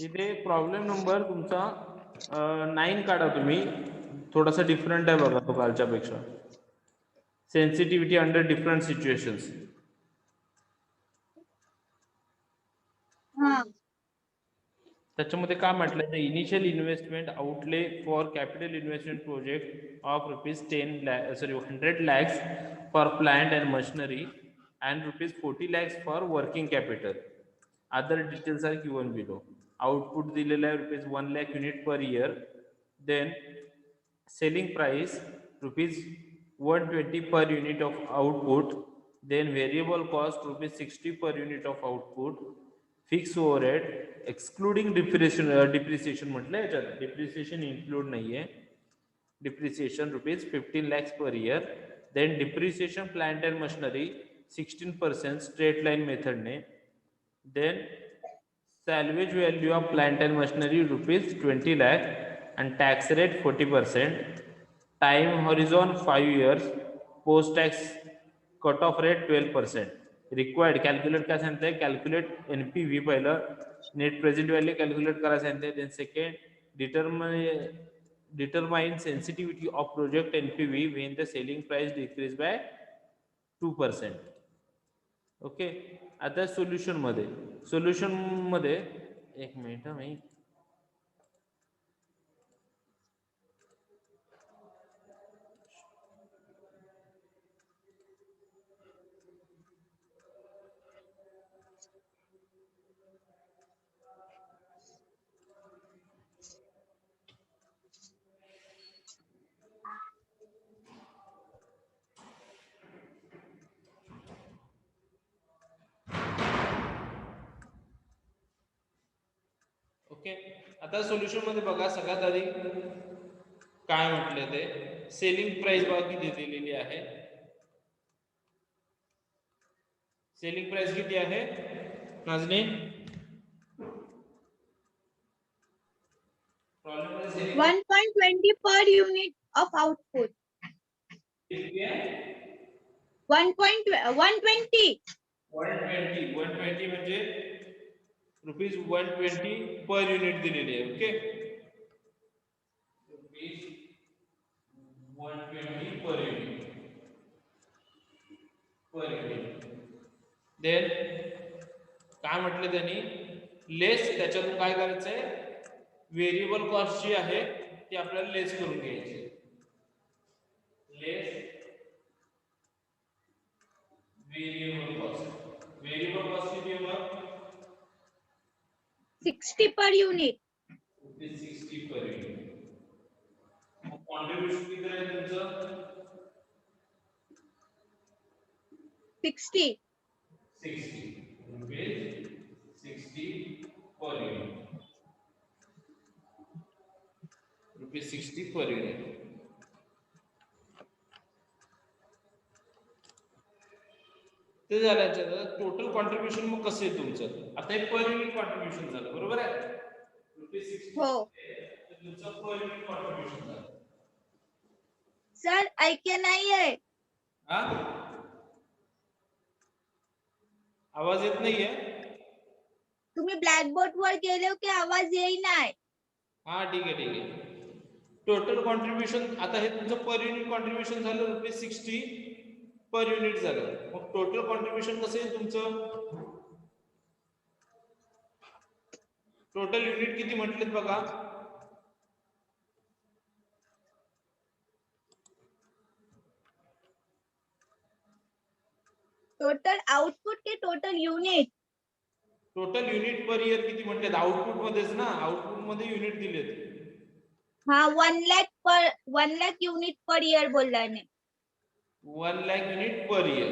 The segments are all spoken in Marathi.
इथे प्रॉब्लेम नंबर तुमचा 9 काढा तुम्ही. थोडासा डिफरंट आहे बघा तो कालच्या पेक्षा. Sensitivity under different situations. त्याच्यामध्ये काय म्हटलं तर initial investment outlay for capital investment project of ₹100 lakhs for plant and machinery and ₹40 lakhs for working capital. Other details are given below. Output दिलेला आहे ₹1 lakh unit per year. Then selling price ₹120 per unit of output. Then variable cost ₹60 per unit of output. Fixed overhead excluding depreciation म्हटलं याच्यात depreciation include नाहीये. Depreciation ₹15 lakhs per year. Then depreciation plant and machinery 16% straight line method ने. Then salvage value of plant and machinery ₹20 lakh and tax rate 40%. Time horizon 5 years. Post tax cutoff rate 12%. Required calculate काय सांगते कॅल्क्युलेट एनपीव्ही पहिलं नेट प्रेझेंट व्हॅल्यू कॅल्क्युलेट करायला सांगते. Then second determine sensitivity of project NPV when the selling price decrease by 2%. Okay. आता सोल्युशन मध्ये एक मिनिट मी ओके. आता सोल्युशन मध्ये बघा सगळ्यात आधी काय म्हटले ते सेलिंग प्राइस बघा किती दिलेली आहे. सेलिंग प्राइस किती आहे Nazni? 1.20 per unit of output. 120 म्हणजे ₹120 पर युनिट दिलेली आहे. ओके. ₹120 per unit. देन काय म्हटलं त्यांनी लेस त्याच्यातून काय करायचंय व्हेरिएबल कॉस्ट जी आहे ती आपल्याला लेस करून घ्यायची. लेस व्हेरिएबल कॉस्ट किती आहे मग 60 per unit. ₹60 per unit. Contribution किती आहे तुमचं 60 ₹60 पर युनिट. ₹60 per unit. ते झाल्यानंतर टोटल कॉन्ट्रीब्युशन मग कसं आहे तुमचं आता हे पर युनिट कॉन्ट्रीब्युशन झालं बरोबर आहे. ₹60 हो तुमचं पर युनिट कॉन्ट्रीब्युशन झालं. सर ऐके नाहीये. हा आवाज येत नाहीये. तुम्ही ब्लॅकबोर्ड वर गेले की आवाज येईनाय. हा ठीक आहे. टोटल कॉन्ट्रीब्युशन आता हे तुमचं पर युनिट कॉन्ट्रीब्युशन झालं ₹60 पर युनिट झालं. मग टोटल कॉन्ट्रीब्युशन कसं येईल तुमचं टोटल युनिट किती म्हटलेत बघा टोटल आउटपुट के total unit total unit per year किती म्हटलेत आउटपुट मध्येच ना आउटपुट मध्ये युनिट दिलेत. हा 1 लाख युनिट पर इयर बोलल्याने 1 लाख युनिट पर इयर.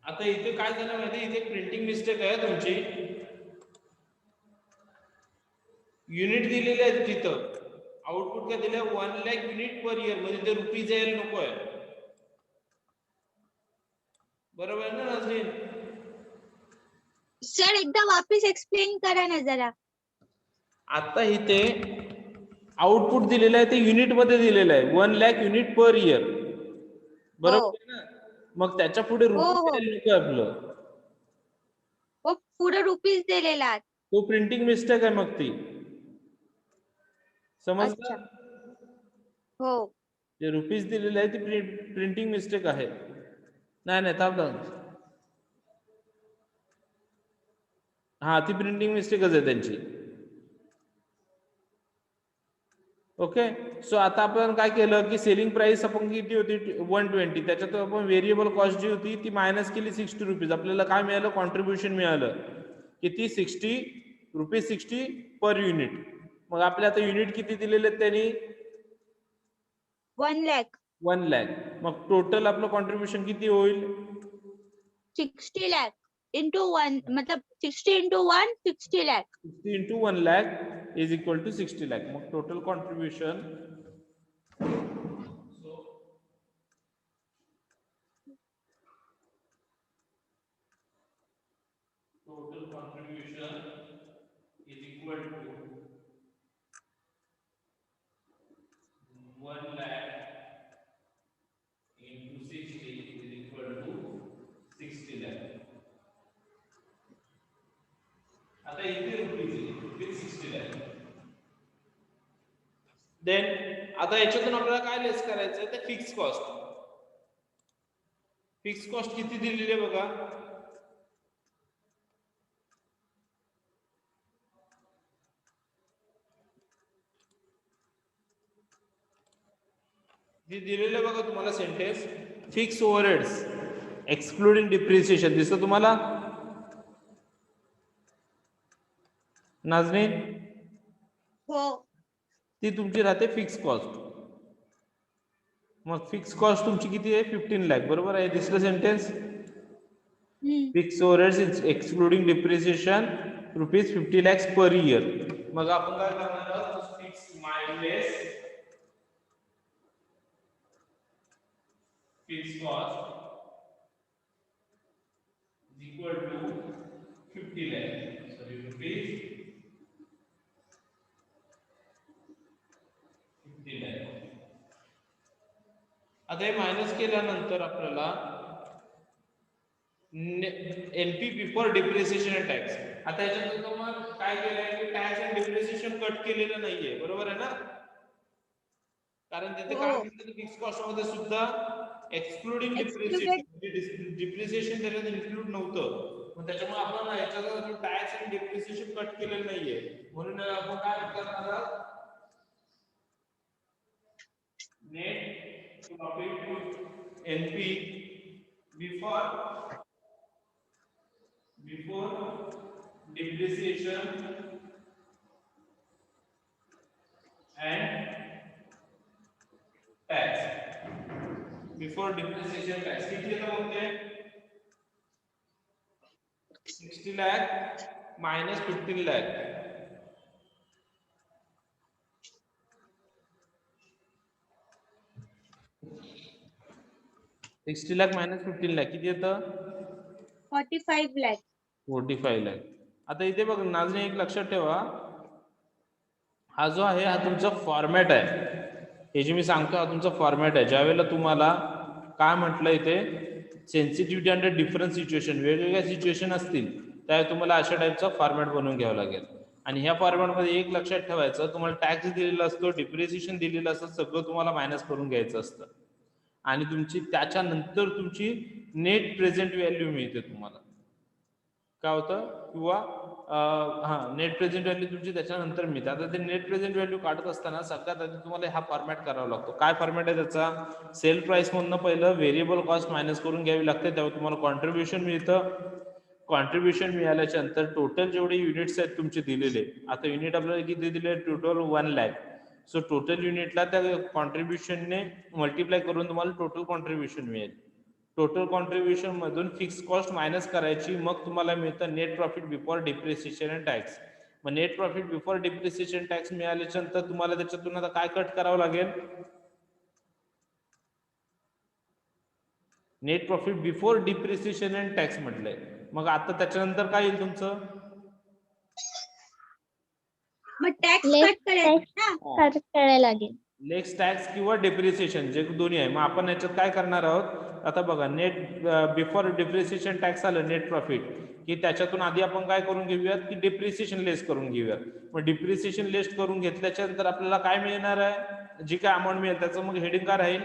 आता इथे काय झालं माहिती इथे प्रिंटिंग मिस्टेक आहे तुमची. युनिट दिलेले आहेत तिथं आउटपुट काय दिलं 1 लाख युनिट पर इयर म्हणजे ते रुपीज यायला नको आहे. बरोबर ना नाजरीन. सर एकदा वापस एक्सप्लेन करा ना जरा. आता इथे आउटपुट दिलेलं आहे ते युनिट मध्ये दिलेलं आहे 1 लाख युनिट पर इयर बरोबर ना. मग त्याच्या पुढे रुपये नको आपलं. व पुढे रुपीज दिलेला आहे. तो प्रिंटिंग मिस्टेक आहे मग ती. समजलं? अच्छा. हो. जे रुपीज दिलेले आहे ती प्रिंटिंग मिस्टेक आहे. नाही थांब. हा, ती प्रिंटिंग मिस्टेकच आहे त्यांची. ओके. सो आता आपण काय केलं की सेलिंग प्राइस आपण किती होती 120, त्याच्यात आपण व्हेरिएबल कॉस्ट जी होती ती मायनस केली 60 रुपीज. आपल्याला काय मिळालं? कॉन्ट्रीब्युशन मिळालं किती? 60 पर युनिट. मग आपल्या आता युनिट किती दिलेले आहेत त्यांनी? 1 lakh. 1 lakh. मग टोटल आपलं कॉन्ट्रीब्युशन किती होईल? 60 lakh into 1, मतलब 60 into 1, 60 lakh. 60 into 1 lakh is equal to 60 lakh. मग total contribution is equal to 1 lakh into 60 is equal to 60 lakh. आता इथे रुपीज 60 lakh. देन आता याच्यातून आपल्याला काय लेस करायचं आहे? ते फिक्स कॉस्ट. फिक्स कॉस्ट किती दिलेली आहे बघा? जी दिलेलं बघा तुम्हाला sentence, fix overheads excluding depreciation. दिसतं तुम्हाला नाजनीन? हो. ती तुमची राहते फिक्स कॉस्ट. मग फिक्स कॉस्ट तुमची किती आहे? 15 लाख. बरोबर आहे? दिसलं sentence? Fix overheads excluding depreciation ₹50 lakhs per year. मग आपण काय करणार आहोत? Fix minus fix cost is equal to 50 lakh. Sorry, rupees 50 lakh. आता हे मायनस केल्यानंतर आपल्याला NP before depreciation and tax. आता याच्यात मग काय केलंय की टॅक्स अँड डिप्रिसिएशन कट केलेलं नाहीये. बरोबर आहे ना? कारण तिथे काय म्हणतात फिक्स कॉस्ट मध्ये सुद्धा एक्सक्लुडिंग डिप्रिसिएशन त्याच्यात इन्क्लूड नव्हतं. मग त्याच्यामुळे आपण याच्यात टॅक्स अँड डिप्रिसिएशन कट केलेलं नाहीये. म्हणून आपण काय करणार आहोत? Net profit NP before depreciation and tax. Before depreciation tax किती येतं म्हणते? 60 lakh minus 15 lakh. 60 lakh minus 15 lakh किती येतं? 45 lakh. 45 lakh. आता इथे बघ नाजने एक लक्षात ठेवा, हा जो आहे हा तुमचा फॉर्मॅट आहे. हे जे मी सांगतो हा तुमचा फॉर्मॅट आहे. ज्यावेळेला तुम्हाला काय म्हटलं इथे सेन्सिटिव्हिटी अंडर डिफरंट सिच्युएशन, वेगवेगळ्या सिच्युएशन असतील त्यावेळी तुम्हाला अशा टाईपचा फॉर्मॅट बनवून घ्यावा लागेल. आणि ह्या फॉर्मॅटमध्ये एक लक्षात ठेवायचं, तुम्हाला टॅक्स दिलेला असतो, डिप्रिसिएशन दिलेलं असतं, सगळं तुम्हाला मायनस करून घ्यायचं असतं. आणि तुमची त्याच्यानंतर तुमची नेट प्रेझेंट व्हॅल्यू मिळते तुम्हाला. काय होतं? किंवा नेट प्रेझेंट व्हॅल्यू तुमची त्याच्यानंतर मिळते. आता ते नेट प्रेझेंट व्हॅल्यू काढत असताना सगळ्यात आधी तुम्हाला हा फॉर्मॅट करावा लागतो. काय फॉर्मॅट आहे त्याचा? सेल प्राइस मधनं पहिलं व्हेरिएबल कॉस्ट मायनस करून घ्यावी लागते, तेव्हा तुम्हाला कॉन्ट्रीब्युशन मिळतं. कॉन्ट्रीब्युशन मिळाल्याच्या नंतर टोटल जेवढे युनिट्स आहेत तुमचे दिलेले, आता युनिट आपल्याला किती दिले? Total 1 lakh. सो टोटल युनिटला त्या कॉन्ट्रीब्युशनने मल्टिप्लाय करून तुम्हाला टोटल कॉन्ट्रीब्युशन मिळेल. टोटल कॉन्ट्रीब्युशन मधून फिक्स कॉस्ट मायनस करायची, मग तुम्हाला मिळतं net profit before depreciation and tax. मग net profit before depreciation tax मिळाल्याच्या नंतर तुम्हाला त्याच्यातून आता काय कट करावं लागेल? Net profit before depreciation and tax म्हटलंय. मग आता त्याच्यानंतर काय येईल तुमचं? मग टॅक्स कट करायला लागेल. लेक्स टॅक्स किंवा डिप्रिसिएशन जे दोन्ही आहे. मग आपण याच्यात काय करणार आहोत आता बघा. नेट बिफोर डिप्रिसिएशन टॅक्स आलं नेट प्रॉफिट की त्याच्यातून आधी आपण काय करून घेऊयात की डिप्रिसिएशन लेस करून घेऊयात. मग डिप्रिसिएशन लेस करून घेतल्याच्या नंतर आपल्याला काय मिळणार आहे, जी काय अमाऊंट मिळेल त्याचं मग हेडिंग काय राहील,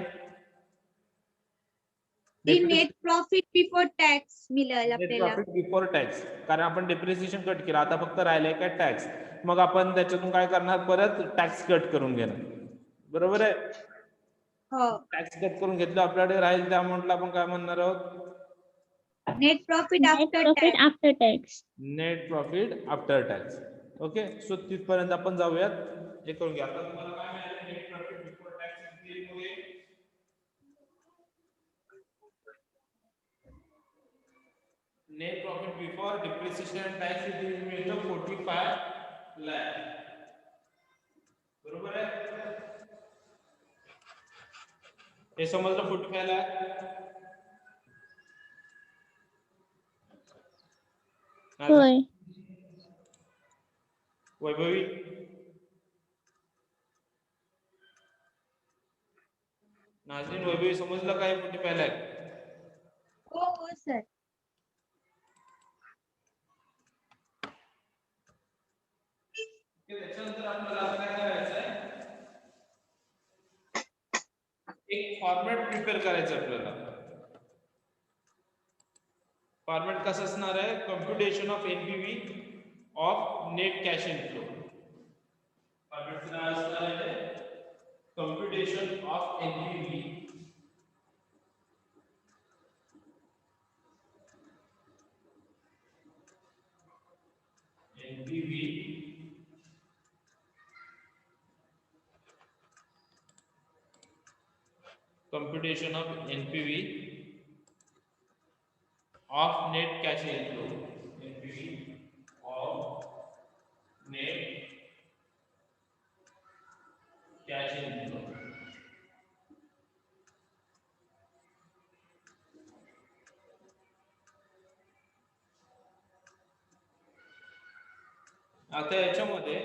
नेट प्रॉफिट बिफोर टॅक्स मिळेल नेट आपल्याला. Profit before tax. कारण आपण डिप्रिसिएशन कट केलं, आता फक्त राहिलंय काय टॅक्स. मग आपण त्याच्यातून काय करणार, परत टॅक्स कट करून घेणार. बरोबर आहे. हो. टॅक्स कट करून घेतलं आपल्याकडे राहील त्या अमाऊंटला आपण काय म्हणणार आहोत, net profit after tax. Net profit after tax. Okay. So तिथपर्यंत आपण जाऊयात. हे करून घ्या. आता तुम्हाला काय मिळालं नेट प्रॉफिट बिफोर टॅक्स मध्ये net profit before depreciation tax इथे मिळतं 45 लाख. बरोबर आहे. हे समजलं 45 लाख. होय. वैभवी नाजरीन वैभवी समजलं काय 45 लाख. हो हो सर. त्याच्यानंतर आपल्याला काय करायचं आहे, एक फॉर्मॅट प्रिपेअर करायचं आपल्याला. फॉर्मॅट कसं असणार आहे, computation of NPV of net cash inflow. फॉर्मॅटचं नाव असणार आहे computation of NPV computation of NPV of net cash inflow. NPV of net cash inflow. आता याच्यामध्ये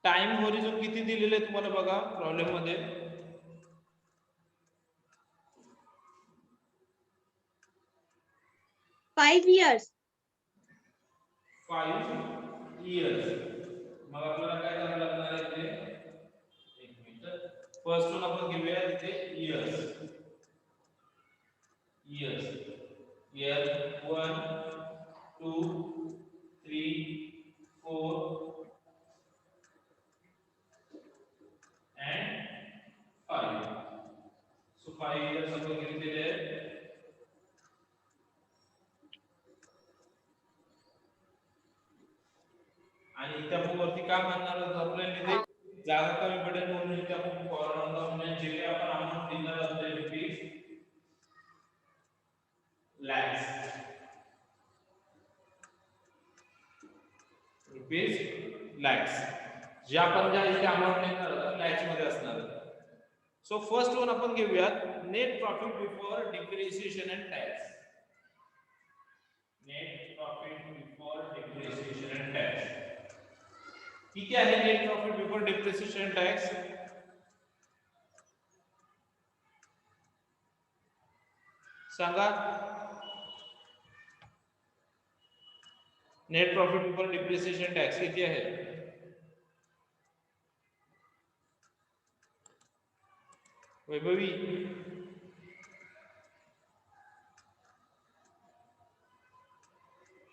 टाइम होरिझोन किती दिलेले तुम्हाला बघा प्रॉब्लेम मध्ये. 5 years. 5 years. मग आपल्याला काय करावं लागणार आहे ते, एक मिनिट. फर्स्ट वन आपण घेऊया इथे years. Year 1 2 3 4 and 5. So 5 years आपण घेतलेले आहेत. आणि इथे आपण वरती काय म्हणणार आहोत, आपल्याला इथे जागा कमी पडेल म्हणून इथे आपण कॉलम म्हणजे जे काही आपण अमाउंट देणार आहोत ते रुपीज लॅक्स. जे आपण ज्या इथे अमाउंट देणार आहोत लॅक्स मध्ये असणार. सो फर्स्ट वन आपण घेऊयात net profit before depreciation and tax. Net profit before depreciation and tax किती आहे net profit before depreciation and tax, सांगा. Net profit before depreciation tax किती आहे, Vaibhavi.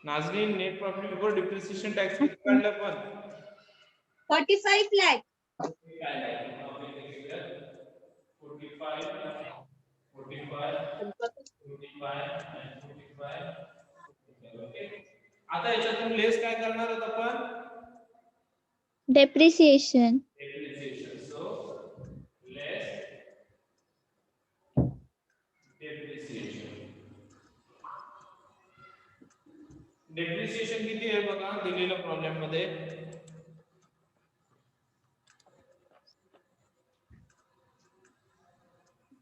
Nazreen net profit before depreciation tax किती काढलं पण 45 lakh. 45. आता याच्यातून लेस काय करणार आहोत आपण, Depreciation. सो लेस डेप्रिसिएशन किती आहे बघा दिलेल्या प्रॉब्लेम मध्ये.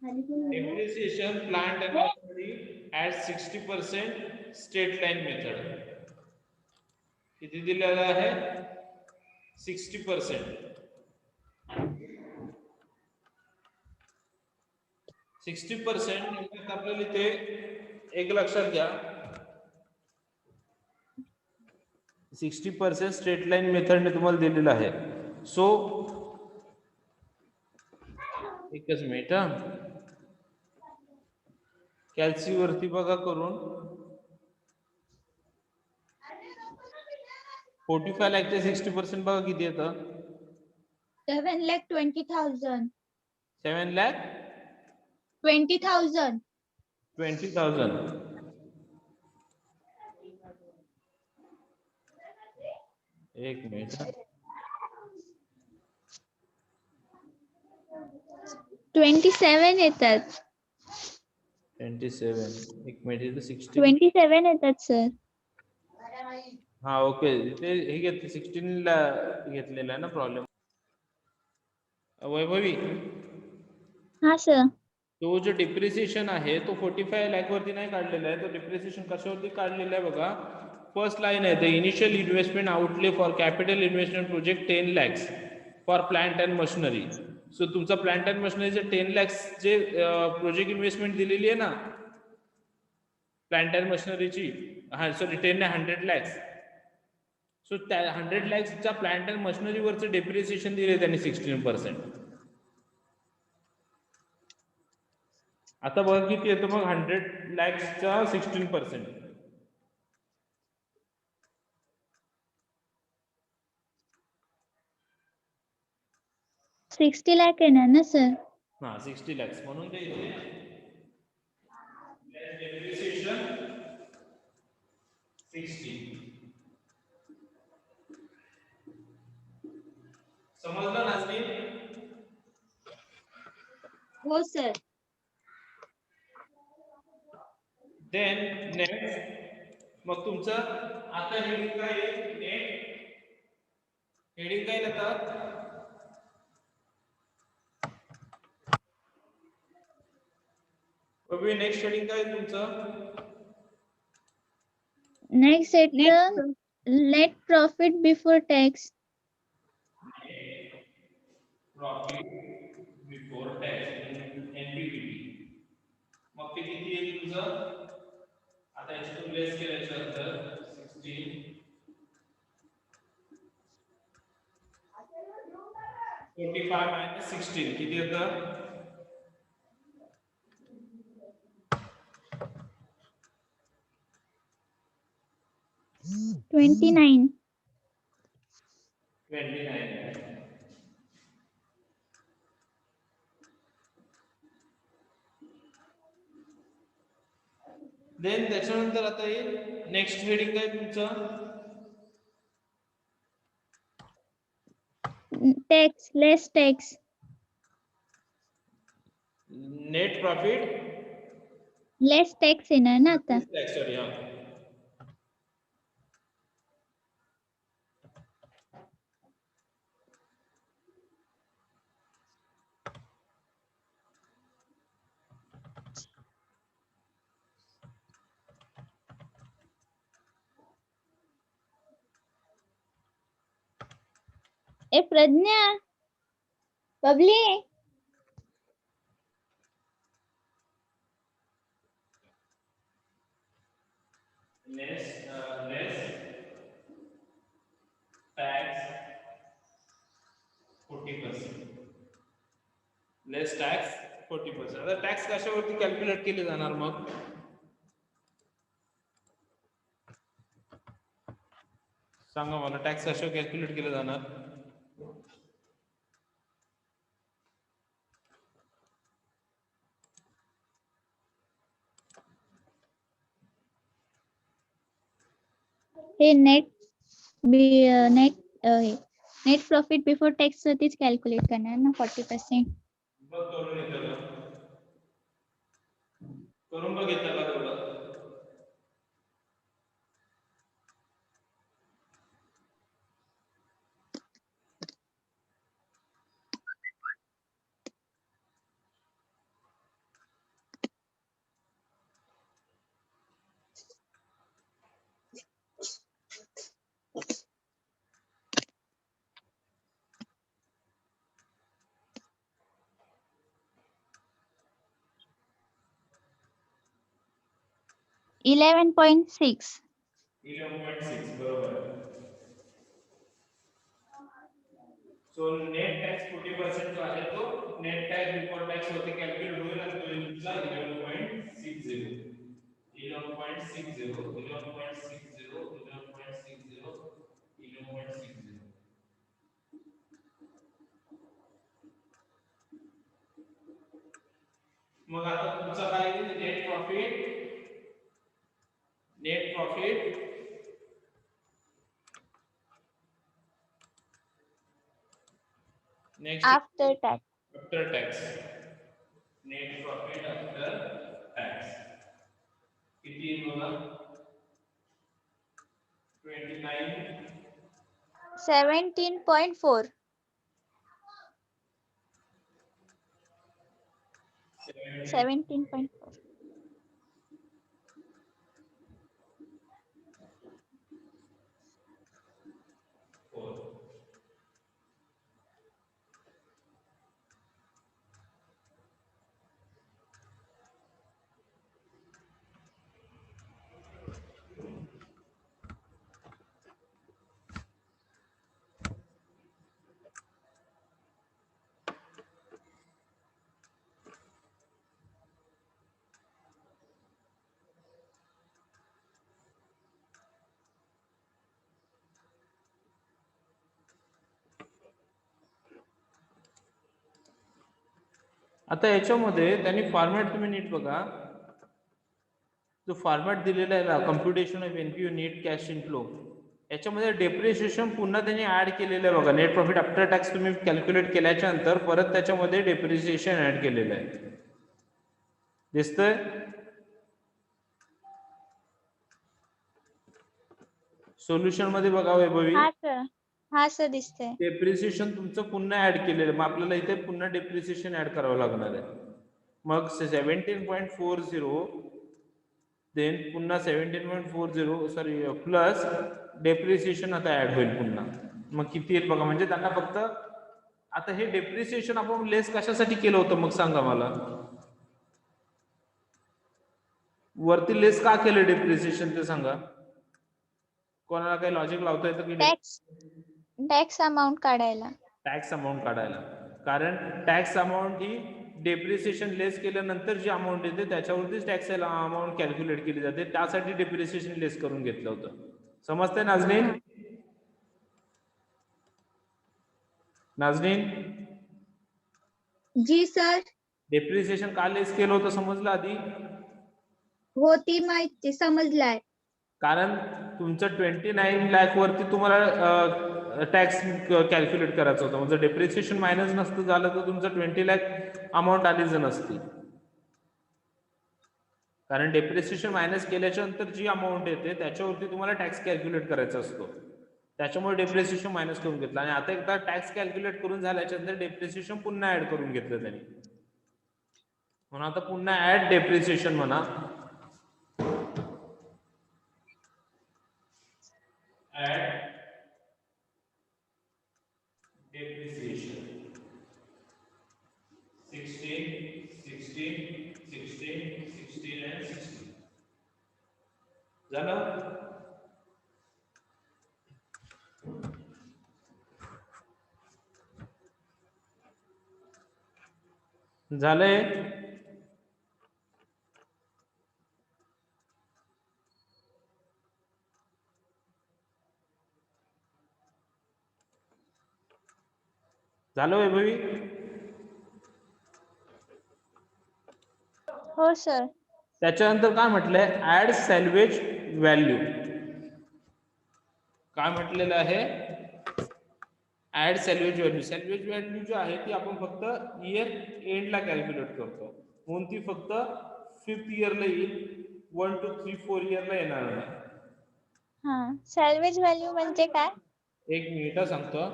Depreciation plant and machinery at 60% straight line method किती दिलेला आहे 60%. 60% आपल्याला इथे एक लक्षात घ्या 60% स्ट्रेट लाईन मेथडने तुम्हाला दिलेलं आहे. सो एकच मिनिट हा कॅल्सी वरती बघा करून 45 लाखचे 60% बघा किती येतं 7,20,000. 7 लाख 20,000. 20,000. एक मिनिट हा. 27 येतात. 27 एक मिनिट इथे 16 27 येतात सर. हा ओके ते हे घेतलं 16 ला घेतलेला आहे ना प्रॉब्लेम वैभवी. हा सर. तो जो डिप्रिसिएशन आहे तो 45 लाख वरती नाही काढलेला आहे. तो डिप्रिसिएशन कशावरती काढलेला आहे बघा. फर्स्ट लाईन आहे the initial investment outlay for capital investment project 10 lakhs for plant and machinery. So तुमचा प्लांट अँड मशिनरीचे 10 lakhs जे प्रोजेक्ट इन्व्हेस्टमेंट दिलेली आहे ना प्लांट अँड मशिनरीची हा सॉरी 10 नाही 100 lakhs. सो त्या 100 lakhsच्या प्लांट अँड मशिनरीवरचं डेप्रिसिएशन दिले त्यांनी 16%. आता बघा किती येतं मग 100 lakhsच्या 16%. 60 लाख येणार ना सर. हा 60 lakhs म्हणून ते डेप्रिसिएशन 60. समजलं नाजमीन. हो सर. देन नेक्स्ट मग तुमचं आता हेडिंग काय आहे नेट हेडिंग काय येतात अभी नेक्स्ट हेडिंग काय आहे तुमचं नेक्स्ट येतं net profit before tax. Profit before tax NPBT. मग ते किती आहे तुमचं आता याच्यातून लेस केल्याच्यानंतर 16 45 minus 16 किती येतं 29. 29. देन त्याच्यानंतर आता येईल नेक्स्ट हेडिंग काय तुमचं टॅक्स लेस टॅक्स. नेट प्रॉफिट लेस टॅक्स येणार ना आता. सॉरी हा ए प्रज्ञा बबली less tax 40%. लेस टॅक्स 40%. आता टॅक्स कशावरती कॅल्क्युलेट केले जाणार मग सांगा मला टॅक्स कशावर कॅल्क्युलेट केलं जाणार हे net net profit before tax वरतीच कॅल्क्युलेट करणार ना 40%. बघ करून येतं का करून बघितलं का तेवढं 11.6. 11.6 बरोबर. सो नेट टॅक्स 40% जो आहे तो नेट टॅक्स बिफोर टॅक्स वरती कॅल्क्युलेट होईल आणि तो येईल तुमचा 11.60. 11.60 11.60 11.60 11.60. मग आता तुमचा काय येईल net profit next After tax. After tax. Net profit after tax किती येईल बघा 29 17.4. 17.4. आता याच्यामध्ये त्यांनी फॉर्मॅट तुम्ही नीट बघा. जो फॉर्मॅट दिलेला आहे ना computation of NPU net cash inflow याच्यामध्ये डेप्रिसिएशन पुन्हा त्यांनी ऍड केलेलं आहे बघा. नेट प्रॉफिट आफ्टर टॅक्स तुम्ही कॅल्क्युलेट केल्याच्या नंतर परत त्याच्यामध्ये डेप्रिसिएशन ऍड केलेलं आहे. दिसतंय सोल्युशन मध्ये बघा वैभवी. हा सर दिसतंय. डेप्रिसिएशन तुमचं पुन्हा ऍड केलेलं मग आपल्याला इथे पुन्हा डेप्रिसिएशन ऍड करावं लागणार आहे. मग 17.40 देन पुन्हा 17.40 सॉरी प्लस डेप्रिसिएशन आता ऍड होईल पुन्हा. मग किती येईल बघा. म्हणजे त्यांना फक्त आता हे डेप्रिसिएशन आपण लेस कशासाठी केलं होतं मग सांगा मला. वरती लेस का केलं डेप्रिसिएशन ते सांगा. कोणाला काही लॉजिक लावता येतं की टॅक्स अमाऊंट काढायला. टॅक्स अमाऊंट काढायला. कारण टॅक्स अमाऊंट ही डेप्रिसिएशन लेस केल्यानंतर जी अमाऊंट येते त्याच्यावरतीच टॅक्स अमाऊंट कॅल्क्युलेट केली जाते. त्यासाठी डेप्रिसिएशन लेस करून घेतलं होतं. समजतंय नाजनीन. नाजनीन जी सर. डेप्रिसिएशन का लेस केलं होतं समजलं आधी. हो ती माहिती समजलाय. कारण तुमचं 29 लाख वरती तुम्हाला टॅक्स कॅल्क्युलेट करायचं होतं. म्हणजे डेप्रिसिएशन मायनस नसतं झालं तर तुमचं 20 लाख अमाऊंट आलीच नसती. कारण डेप्रिसिएशन मायनस केल्याच्या नंतर जी अमाऊंट येते त्याच्यावरती तुम्हाला टॅक्स कॅल्क्युलेट करायचा असतो. त्याच्यामुळे डेप्रिसिएशन मायनस करून घेतलं. आणि आता एकदा टॅक्स कॅल्क्युलेट करून झाल्याच्या नंतर डेप्रिसिएशन पुन्हा ऍड करून घेतलं त्यांनी. म्हणून आता पुन्हा ऍड डेप्रिसिएशन म्हणा. ऍड depreciation 16 16 16 16 and 16 झालं. झालंय. झालं वैभवी. हो सर. त्याच्यानंतर काय म्हटलंय ऍड सॅल्वेज व्हॅल्यू. काय म्हटलेलं आहे ऍड सॅल्वेज व्हॅल्यू. सॅल्वेज व्हॅल्यू जी आहे ती आपण फक्त इयर एंडला कॅल्क्युलेट करतो. म्हणून ती फक्त 5th इयरला येईल. 1 to 3 4 इयरला येणार नाही. हा सॅल्वेज व्हॅल्यू म्हणजे काय. एक मिनिट सांगतो.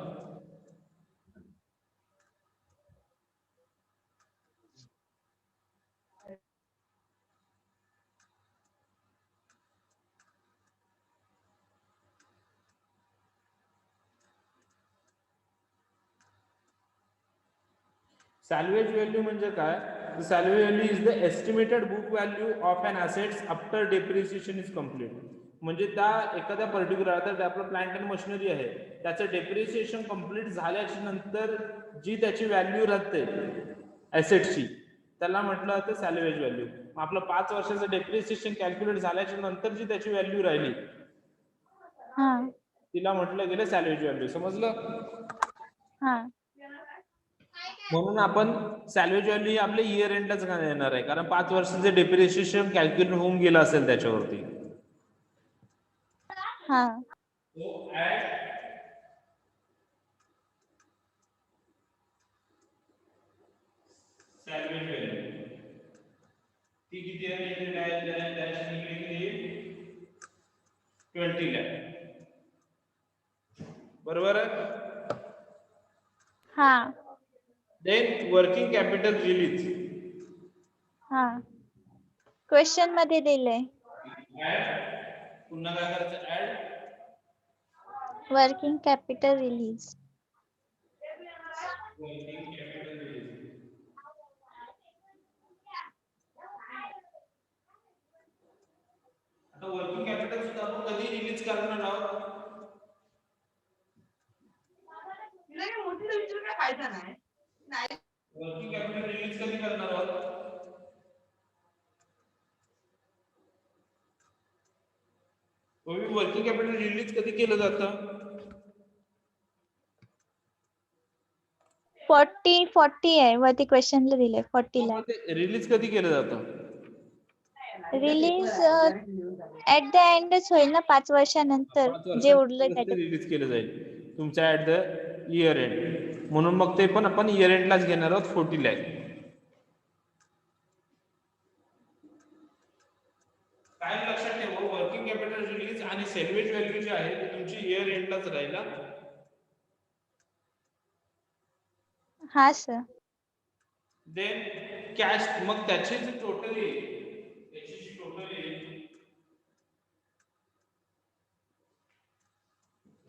सॅल्वेज व्हॅल्यू म्हणजे काय The salvage value is the estimated book value of an assets after depreciation is complete. म्हणजे त्या एखाद्या पर्टिक्युलर आता आपलं प्लांट अँड मशिनरी आहे त्याचं डेप्रिसिएशन कंप्लीट झाल्याच्या नंतर जी त्याची व्हॅल्यू राहते ॲसेटची त्याला म्हटलं जातं सॅल्वेज व्हॅल्यू. आपलं 5 वर्षाचं डेप्रिसिएशन कॅल्क्युलेट झाल्याच्या नंतर जी त्याची व्हॅल्यू राहिली तिला म्हटलं गेलं सॅल्वेज व्हॅल्यू. समजलं? म्हणून आपण सॅल्वेज व्हॅल्यू ही आपल्या इयर एंडलाच येणार आहे कारण 5 वर्षाचं डेप्रिसिएशन कॅल्क्युलेट होऊन गेलं असेल त्याच्यावरती. सॅल्वेज व्हॅल्यू ती किती आहे? 20 लाख. बरोबर आहे? Then working capital release. Question मध्ये दिलंय पुन्हा काय करायचं? Add working capital release. Working capital release. आता वर्किंग कॅपिटल सुद्धा आपण कधी रिलीज करणार आहोत? वर्किंग कॅपिटल रिलीज कधी करणार आहोत? वर्किंग कॅपिटल रिलीज कधी केलं जातं? 40 आहे वरती क्वेश्चनला दिलंय 40 लाख. रिलीज कधी केलं जातं? रिलीज ऍट द एंडच होईल ना 5 वर्षानंतर जे उरलं त्याच्यात रिलीज केलं जाईल तुमच्या ऍट द इयर एंड. म्हणून मग ते पण आपण इयर एंडलाच घेणार आहोत 40 लाख. काय लक्षात ठेवा वर्किंग कॅपिटल रिलीज आणि सॅल्वेज व्हॅल्यू जी आहे ती तुमची इयर एंडलाच राहील. हा सर. देन कॅश मग त्याची जी टोटल येईल त्याची जी टोटल येईल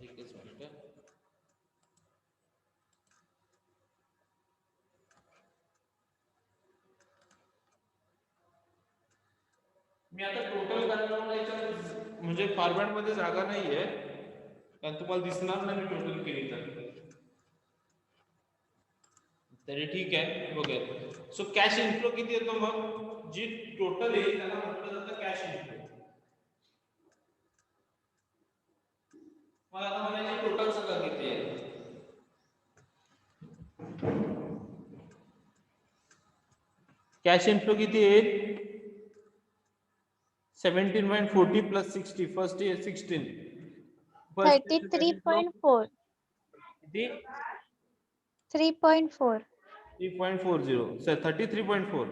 एकच मिनिट. मी आता टोटल करायला म्हणजे फॉर्मॅट मध्ये जागा नाहीये कारण तुम्हाला दिसणार नाही मी टोटल केली तर. तरी ठीक आहे बघूया. सो कॅश इनफ्लो किती येतो? मग जी टोटल आहे त्याला म्हटलं जातं कॅश इनफ्लो. मग आता मला टोटल सगळं किती आहे? कॅश इनफ्लो किती येईल? 17.40 प्लस 60 फर्स्ट इयर 16 33.4 किती? 3.4 3.40 सर 33.4.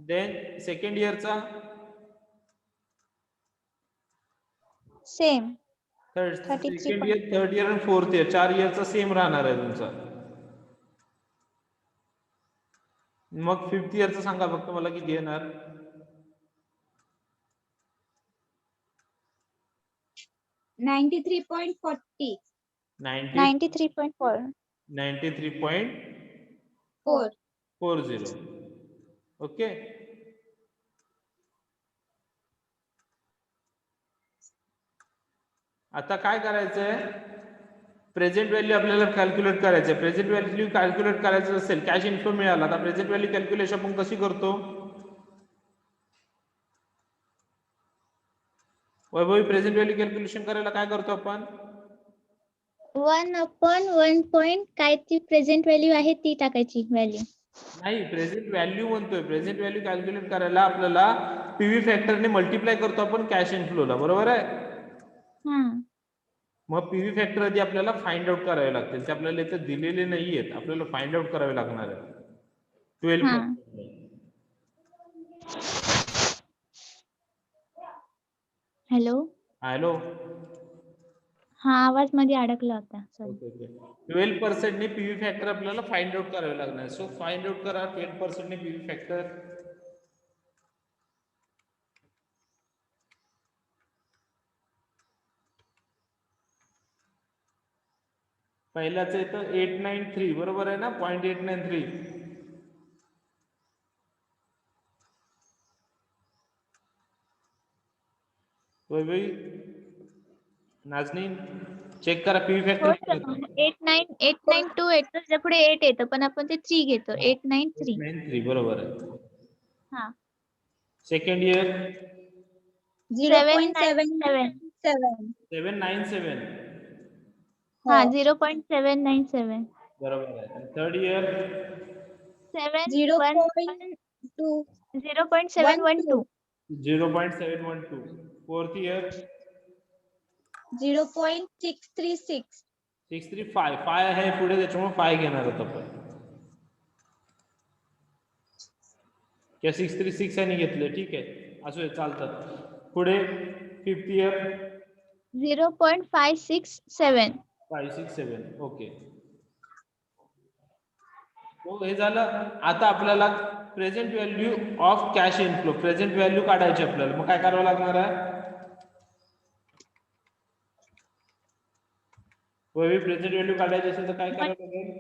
देन सेकंड इयरचा same second year third year आणि फोर्थ इयर 4 इयरचा सेम राहणार आहे तुमचा. मग फिफ्थ इयरचा सांगा फक्त मला किती येणार? 93.40 93.4 93.40. ओके. आता काय करायचंय? प्रेझेंट व्हॅल्यू आपल्याला कॅल्क्युलेट करायचं आहे. प्रेझेंट व्हॅल्यू कॅल्क्युलेट करायचं असेल कॅश इन्फ्लो मिळाला आता प्रेझेंट व्हॅल्यू कॅल्क्युलेशन आपण कशी करतो? वैभवी प्रेझेंट व्हॅल्यू कॅल्क्युलेशन करायला काय करतो आपण? 1/1 काय ती प्रेझेंट व्हॅल्यू आहे ती टाकायची व्हॅल्यू. नाही प्रेझेंट व्हॅल्यू म्हणतोय. प्रेझेंट व्हॅल्यू कॅल्क्युलेट करायला आपल्याला पीव्ही फॅक्टरने मल्टिप्लाय करतो आपण कॅश इनफ्लोला. बरोबर आहे? मग पीव्ही फॅक्टर आधी आपल्याला फाइंड आउट करावे लागतील. ते आपल्याला इथे दिलेले नाहीयेत. आपल्याला फाइंड आउट करावे लागणार आहे. 12. हॅलो. हा आवाज मध्ये अडकला होता. 12% ने पीव्ही फॅक्टर आपल्याला फाइंड आउट करावे लागणार. सो फाइंड आउट करा 12% ने पीव्ही फॅक्टर. पहिल्याच येतं 893. बरोबर आहे ना? 0.893. वैभवी, नाजनीन, चेक करा पीव्ही हो फॅक्टर सर, 892 येतं त्याच्या पुढे 8 येतं पण आपण ते 3 घेतो 893. 93 बरोबर आहे. हा सेकंड इयर 797. 797. 797 हा हो. 0.797. बरोबर आहे. Third year 0.2 0.712. 0.712. Fourth year 0.636. 635 5 आहे पुढे त्याच्यामुळे 5 घेणार होतो आपण. किंवा 636 आणि घेतलं ठीक आहे असू दे चालतात. पुढे फिफ्थ इयर 0.567. 567 ओके. हो हे झालं. आता आपल्याला present value of cash inflow present value काढायची आपल्याला. मग काय करावं लागणार आहे? प्रेझेंट व्हॅल्यू काढायची असेल तर काय करावं लागेल?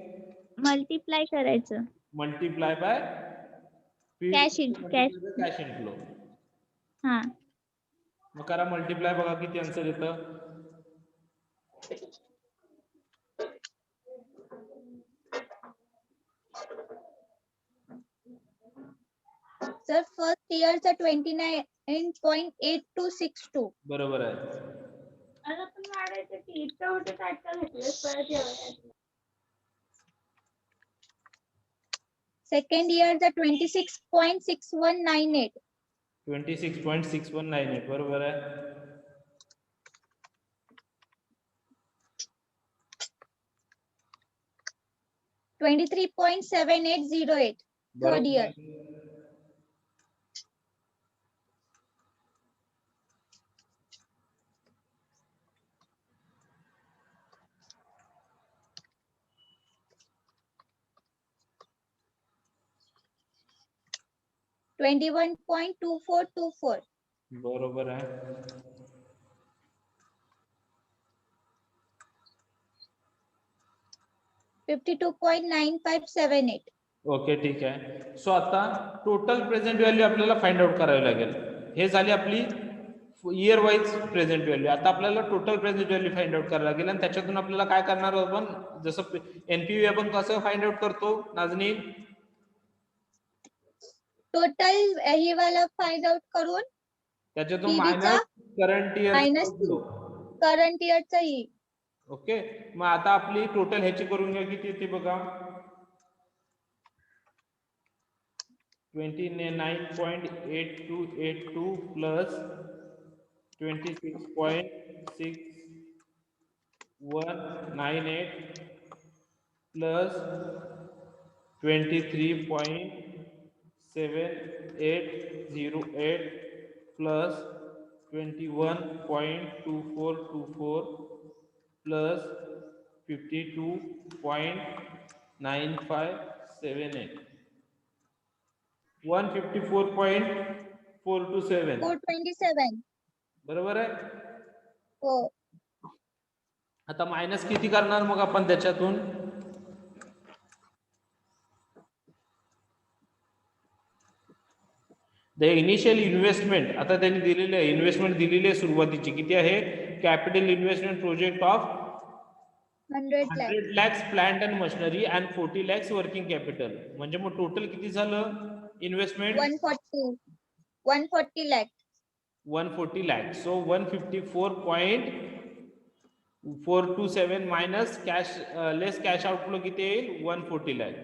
मल्टिप्लाय करायचं. Multiply by cash cash inflow. हा मग करा मल्टिप्लाय, बघा किती आन्सर येतं. सर फर्स्ट इयरचा 29.8262. बरोबर आहे. सेकंड इयरचा 26.6198. 26.6198 बरोबर आहे. 23.7808. थर्ड इयर बरोबर. 21.2424. बरोबर आहे. 52.9578. ओके ठीक आहे. सो आता टोटल प्रेझेंट व्हॅल्यू आपल्याला फाइंड आउट करावी लागेल. हे झाली आपली इयर वाईज प्रेझेंट व्हॅल्यू. आता आपल्याला total present value find out करावी लागेल आणि त्याच्यातून आपल्याला काय करणार आहोत आपण, जसं एनपीव्ही आपण कसं फाइंड आउट करतो नाजनी? टोटल ही वाला फाइंड आउट करून त्याच्यातून PV चा minus current year minus current इयरचा ही. ओके. मग आता आपली टोटल ह्याची करून घ्या किती येते बघा. 29.8282 प्लस 26.6198 प्लस 23.7808 प्लस 21.2424 प्लस 52.9578 154.427 427. बरोबर आहे. हो. आता मायनस किती करणार मग आपण त्याच्यातून? The initial investment. आता त्यांनी दिलेले आहे इन्व्हेस्टमेंट दिलेली आहे सुरुवातीची किती आहे. Capital investment project of 100 lakh. 100 lakhs plant and machinery and 40 lakhs working capital. म्हणजे मग टोटल किती झालं investment? 140 lakh. 140 lakhs. So 154.427 minus cash less cash outflow किती येईल 140 lakh.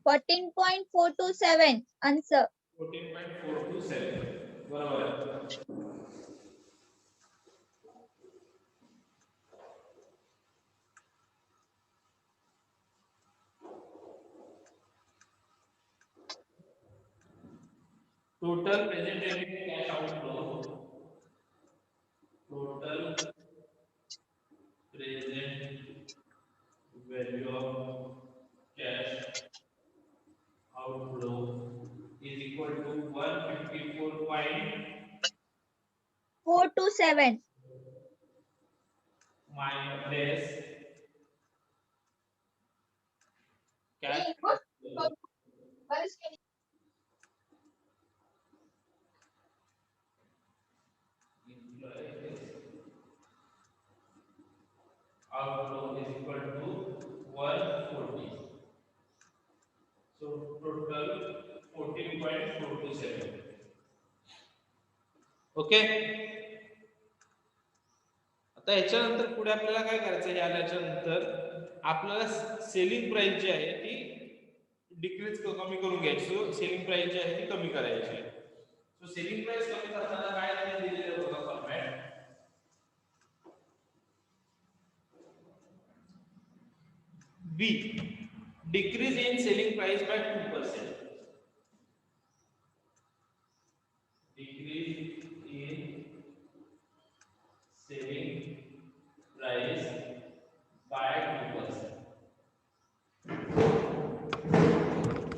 14.427 answer. 14.427 बरोबर आहे. Total present value cash outflow. Total present value of cash outflow is equal to 427. minus cash outflow is equal to 140. So total 14.427. Okay. आता याच्यानंतर पुढे आपल्याला काय करायचं आहे, याच्यानंतर आपल्याला सेलिंग प्राइस जी आहे ती डिक्रीज कमी करून घ्यायची. सो सेलिंग प्राइस जी आहे ती कमी करायची आहे. सो सेलिंग प्राइस कमी करताना काय दिलेलं आहे बघा format. B, decrease in selling price by 2%. Decrease in selling price by 2%.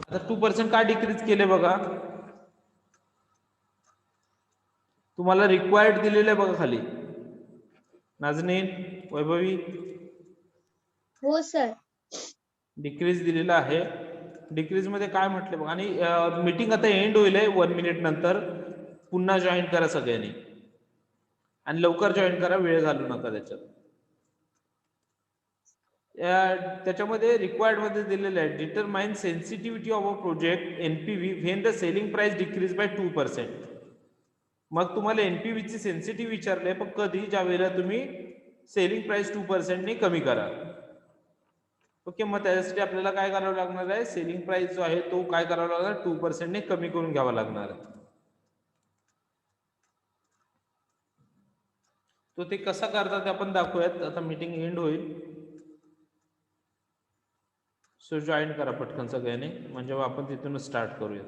आता 2% का डिक्रीज केले बघा. तुम्हाला रिक्वायर्ड दिलेलं आहे बघा खाली. नाजनीन, वैभवी, हो सर. डिक्रीज दिलेला आहे. डिक्रीज मध्ये काय म्हटलं बघा. आणि मीटिंग आता एंड होईल 1 मिनिट नंतर. पुन्हा जॉईन करा सगळ्यांनी आणि लवकर जॉईन करा, वेळ घालू नका त्याच्यात. त्याच्यामध्ये रिक्वायर्ड मध्ये दिलेलं आहे determine sensitivity of a project NPV when the selling price decrease by 2%. मग तुम्हाला एनपीव्ही ची सेन्सिटिव्ह विचारले, पण कधी ज्या वेळेला तुम्ही सेलिंग प्राइस 2% ने कमी करा. ओके. मग त्याच्यासाठी आपल्याला काय करावं लागणार आहे, सेलिंग प्राइस जो आहे तो काय करावा लागणार, 2% ने कमी करून घ्यावा लागणार आहे. तो ते कसा करतात ते आपण दाखवूयात. आता मीटिंग एंड होईल. सो जॉईन करा पटकन सगळ्यांनी, म्हणजे आपण तिथूनच स्टार्ट करूया.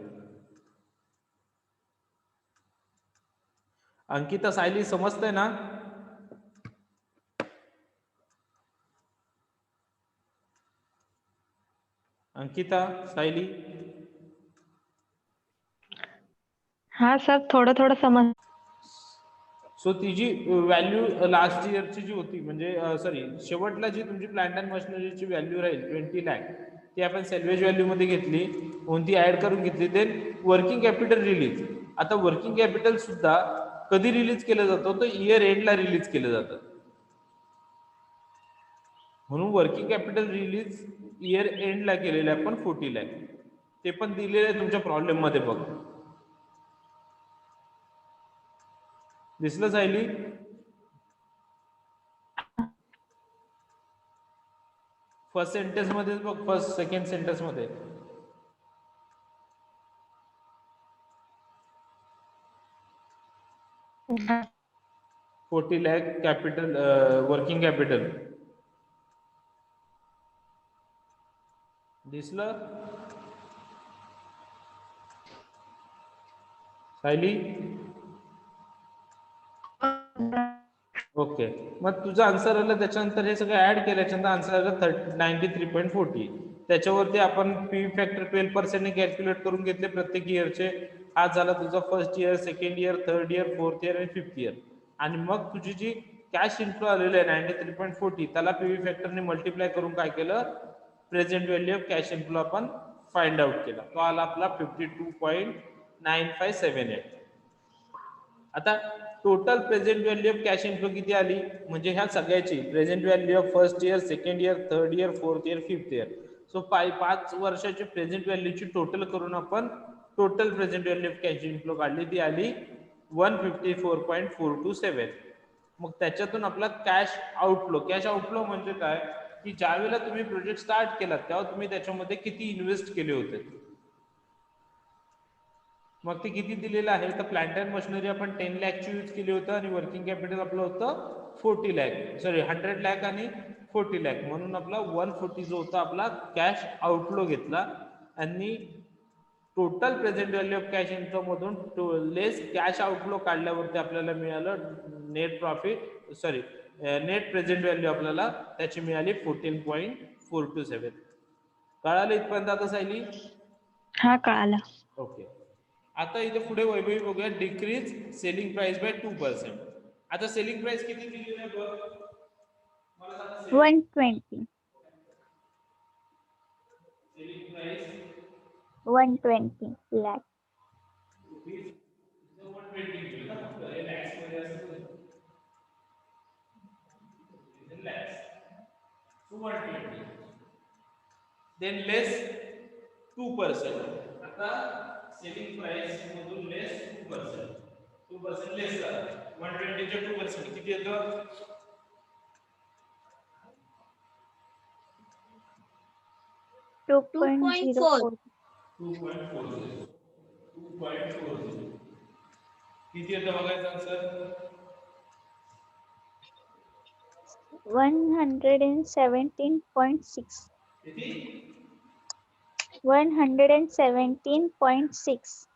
अंकिता, सायली समजतंय ना? अंकिता, सायली. हाँ सर, थोडं थोडं समज. सो तिची व्हॅल्यू लास्ट इयरची जी होती, म्हणजे सॉरी शेवटला जी तुमची प्लांट अँड मशिनरीची व्हॅल्यू राहील 20 लाख, ती आपण सॅल्वेज व्हॅल्यू मध्ये घेतली, कोणती ऍड करून घेतली. Then working capital release. आता वर्किंग कॅपिटल सुद्धा कधी रिलीज केलं जातं, तर इयर एंडला रिलीज केलं जातं. म्हणून वर्किंग कॅपिटल रिलीज इयर एंडला केलेलं आहे आपण 40 लाख. ते पण दिलेलं आहे तुमच्या प्रॉब्लेम मध्ये बघ. दिसलं सायली? फर्स्ट सेंटेन्स मध्ये बघ, फर्स्ट सेकंड सेंटेन्स मध्ये. हाँ. 40 लाख कॅपिटल, वर्किंग कॅपिटल दिसलं सायली? ओके. मग तुझं आन्सर आलं, त्याच्यानंतर हे सगळं ऍड केल्याच्यानंतर आन्सर आलं 93.40. त्याच्यावरती आपण पी फॅक्टर 12% ने कॅल्क्युलेट करून घेतले प्रत्येक इयरचे. आज झाला तुझा first year, second year, third year, fourth year आणि फिफ्थ इयर. आणि मग तुझी जी कॅश इन्फ्लो आलेली आहे 93.40, त्याला पीव्ही फॅक्टरने मल्टिप्लाय करून काय केलं, present value of cash inflow आपण फाइंड आउट केला. तो आला आपला 52.9578. आता total present value of cash inflow किती आली, म्हणजे ह्या सगळ्याची present value of first year, second year, third year, fourth year, fifth year. So 5 वर्षाची प्रेझेंट व्हॅल्यूची टोटल करून आपण total present value of cash inflow काढली, ती आली 154.427. मग त्याच्यातून आपला कॅश आउटफ्लो म्हणजे काय, की ज्या वेळेला तुम्ही प्रोजेक्ट स्टार्ट केला तेव्हा तुम्ही त्याच्यामध्ये किती इन्व्हेस्ट केले होते. मग ते किती दिलेलं आहे, तर प्लांट अँड मशिनरी आपण 10 लाखची यूज केली होतं आणि वर्किंग कॅपिटल आपलं होतं 40 लाख, सॉरी 100 लाख आणि 40 लाख, म्हणून आपला 140 जो होता आपला कॅश आउटफ्लो घेतला. आणि total present value of cash inflow मधून लेस कॅश आउटफ्लो काढल्यावरती आपल्याला मिळालं net profit, sorry net present value आपल्याला त्याची मिळाली 14.427. कळालं इथपर्यंत आता सायली? हाँ कळालं. ओके. आता इथे पुढे वैभवी बघूया, डिक्रीज सेलिंग प्राइस बाय 2%. आता सेलिंग प्राइस किती दिली आहे बघ, मला सांगा. 120. selling price 120 lakh. रुपीज 120 ना फक्त हे लॅक्स मध्ये असतं लॅक्स so 120 then less 2%. आता selling price मधून less 2%. 2% less करा 120 चे 2% किती येतं 2.04. 2.40 किती येतं बघायचं आन्सर 117.6. किती 117.6.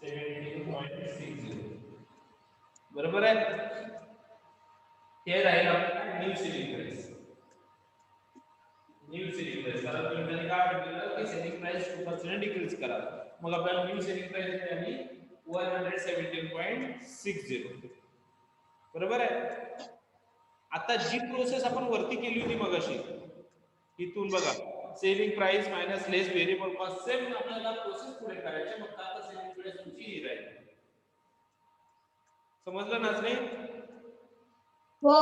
117.60 बरोबर आहे हे राहील आपलं न्यू सेलिंग प्राइस कारण तुम्ही काय म्हटलेलं की सेलिंग प्राइस 2% डिक्रीज करा मग आपल्याला न्यू सेलिंग प्राइस मिळाली 117.60 बरोबर आहे आता जी प्रोसेस आपण वरती केली होती मगाशी इथून बघा सेलिंग प्राइस मायनस लेस व्हेरिएबल कॉस्ट सेम आपल्याला प्रोसेस पुढे करायची मग आता सेलिंग प्राइस तुमची ही राहील समजलं ना नाही हो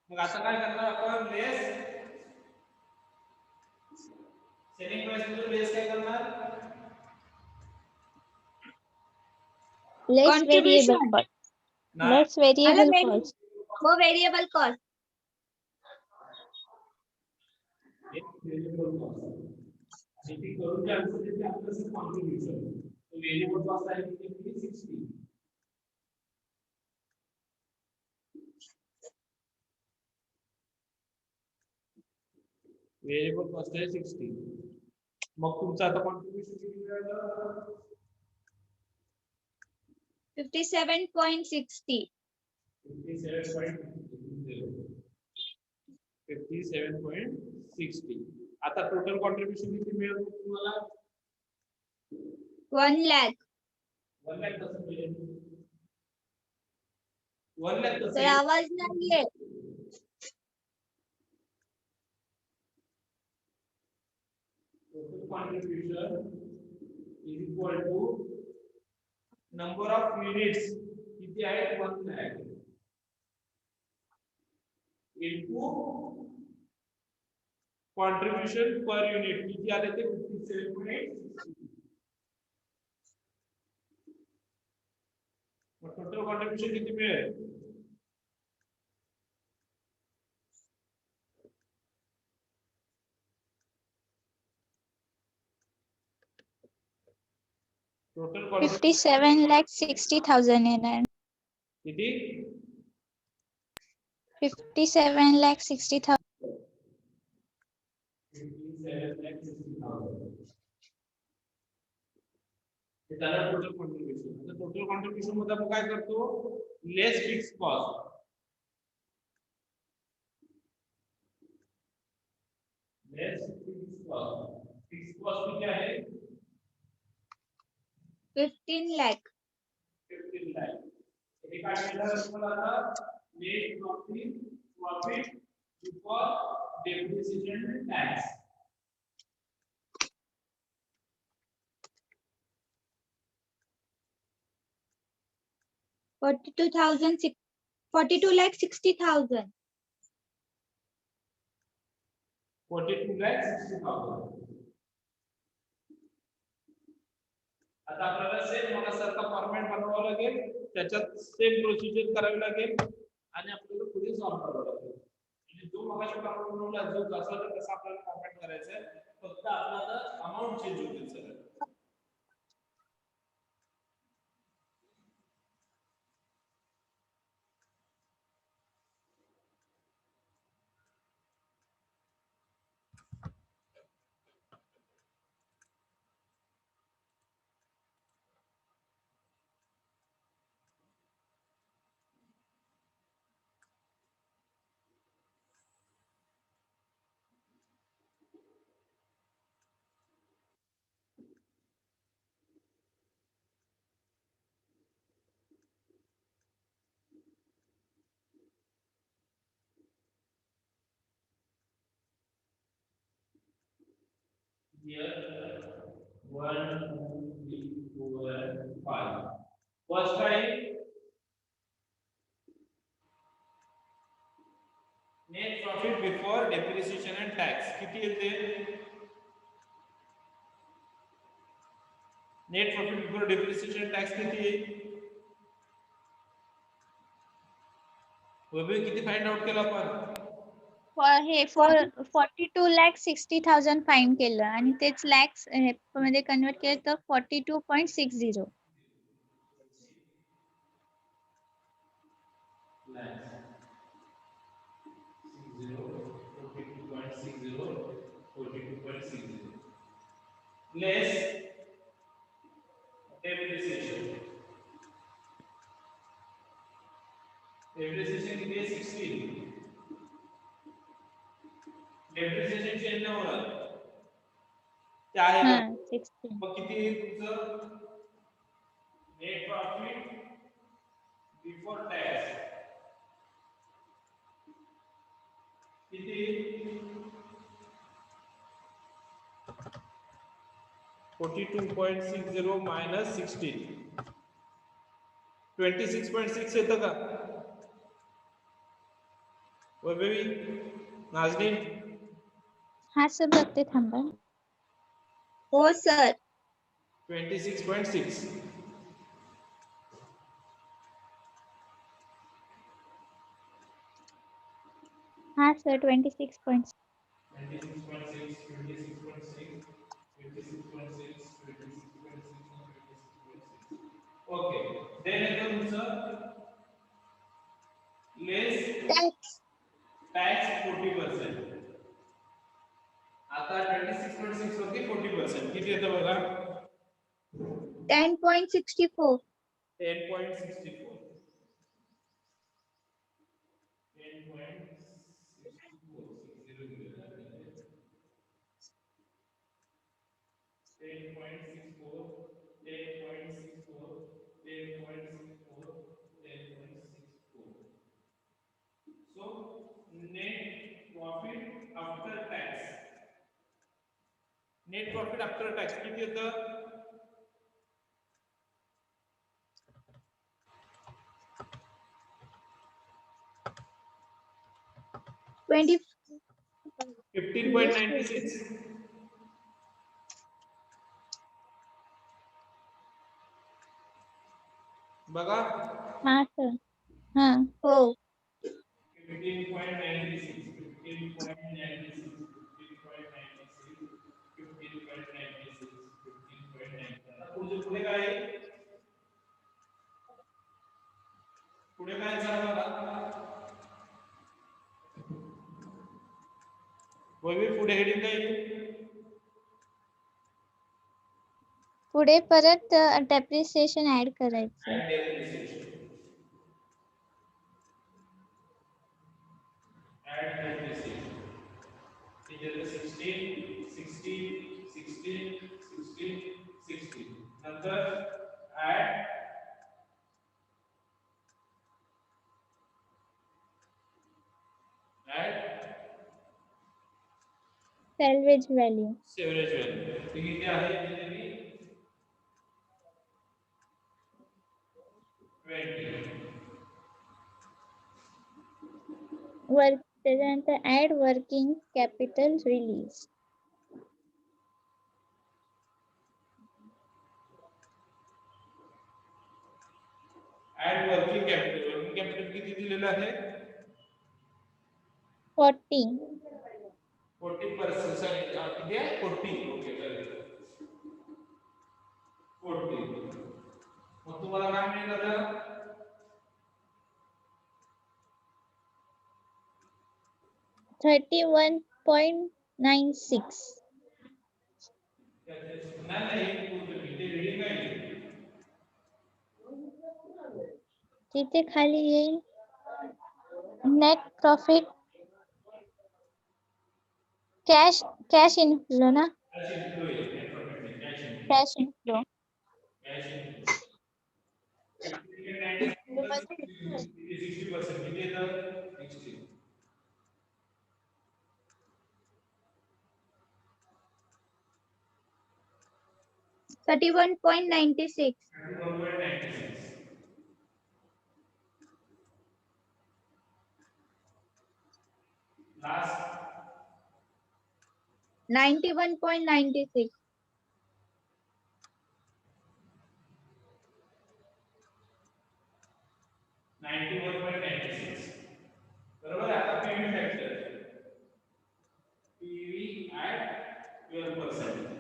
मग आता काय करणार आपण लेस सेलिंग प्राइस मधून लेस काय करणार Less Contribution. variable cost. नाही Less variable आलं cost. हो व्हेरिएबल कॉस्ट व्हेरिएबल कॉस्ट आणि ती करून जे आन्सर देते आपल्याला कॉन्ट्रिब्युशन तो व्हेरिएबल कॉस्ट आहे किती 60 व्हेरिएबल कॉस्ट आहे 60 मग तुमचं आता कॉन्ट्रिब्युशन किती मिळालं 57.60 57.60 आता टोटल कॉन्ट्रिब्युशन किती मिळेल तुम्हाला 1 lakh 1 लाख कसं मिळेल 1 लाख कसं तर आवाज नाहीये total contribution is equal to number of units किती आहे 1 lakh into contribution per unit किती आले ते 57.60 मग टोटल कॉन्ट्रिब्युशन किती मिळेल टोटल 57,60,000 येणार. किती 57,60,000. 57,60,000 हे त्याला टोटल कॉन्ट्रिब्युशन आता टोटल कॉन्ट्रिब्युशन मध्ये आपण काय करतो लेस फिक्स कॉस्ट लेस फिक्स कॉस्ट किती आहे 15 lakh 15 लाख हे काय मिळणार तुम्हाला आता net profit before depreciation end tax 42,60,000 42,60,000 आता आपल्याला सेम मगासारखा फॉर्मॅट बनवावा लागेल त्याच्यात सेम प्रोसिजर करावी लागेल आणि आपल्याला पुढे सॉल्व करावं लागेल म्हणजे जो मगाशी फॉर्मॅट बनवला जो जसा तसा आपल्याला फॉर्मॅट करायचा आहे फक्त आपल्याला अमाउंट चेंज होईल sir here 1, 2, 3, 4, and 5. First time net profit before depreciation and tax किती येते? Net profit before depreciation tax किती आहे? वैभव किती फाइंड आउट केला आपण? हे 42,60,000 फाईन केलं आणि तेच लॅक्स मध्ये कन्वर्ट केलं तर 42.60. लेस डेप्रिसिएशन. डेप्रिसिएशन किती आहे? 16. डेप्रिसिएशन चेंज नाही होणार. ते आहे हा का? 16. मग किती आहे तुमचं? नेट प्रॉफिट बिफोर टॅक्स किती? 42.60 minus 16. 26.6 येतं का? वैभवी, नाजनीन, हा सर बघते थांबा. हो सर. 26.6. हा सर 26.6. 26.6, 26.6, 26.6, 26.6. ओके. देन येतं तुमचं लेस टॅक्स टॅक्स 40%. आता 26.6 वरती 40% किती येतं बघा? 10.64. 10.64. 10.64. 10.64, 10.64, 10.64, 10.64. So net profit after tax. Net profit after tax किती येतं? 15.96. बघा. हा सर. हा हो. 15.96, 15.96, 15.96, 15.96, 15.96. आता पुढे काय आहे? पुढे काय झालं बघा? वैभव पुढे हेडिंग काय येईल? पुढे परत डेप्रिसिएशन ऍड करायचं. Add depreciation. Add depreciation. इथे 16, 16, 16, 16, 16. नंतर add salvage value. Salvage value. ते किती आहे? इथे मी 20. त्याच्यानंतर add working capital release. Add working capital. Working capital किती दिलेलं आहे? 40. 40%. सॉरी किती आहे? 40. ओके चालेल. 40. मग तुम्हाला काय मिळालं? 31.96. नाही इथे रीडिंग काय आहे? तिथे खाली येईल नेट प्रॉफिट कॅश इनफ्लो ना. कॅश इनफ्लो आहे. नेट प्रॉफिट नाही, cash inflow. Cash inflow. Cash inflow. 60% किती येतं? 60. 31.96. 31.96. Last 91.96. 91.96. बरोबर आहे. आता PV factor PV at 12%.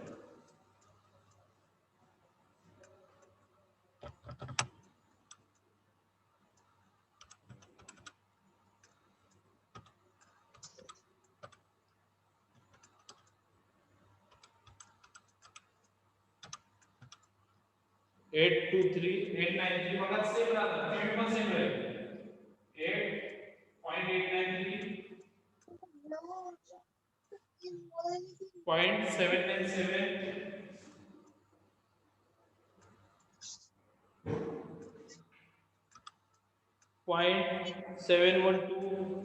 Eight two three 893 बघा सेम राहतं. पीव्ही पण सेम राहील. 8.893.797 0.712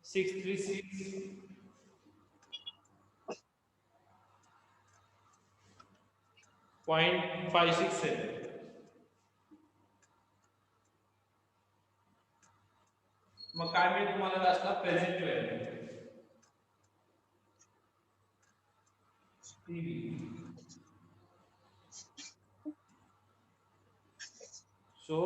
0.636 0.567. मग काय मी तुम्हाला लास्टला present value PV. So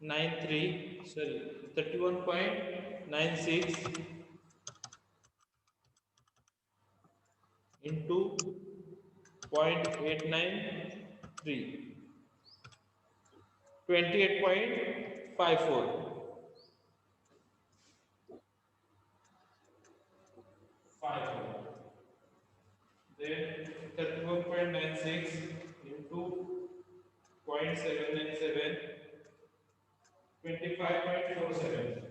31.93, sorry, 31.96 into 0.893, 28.54. Then 31.96 into 0.797, 25.47.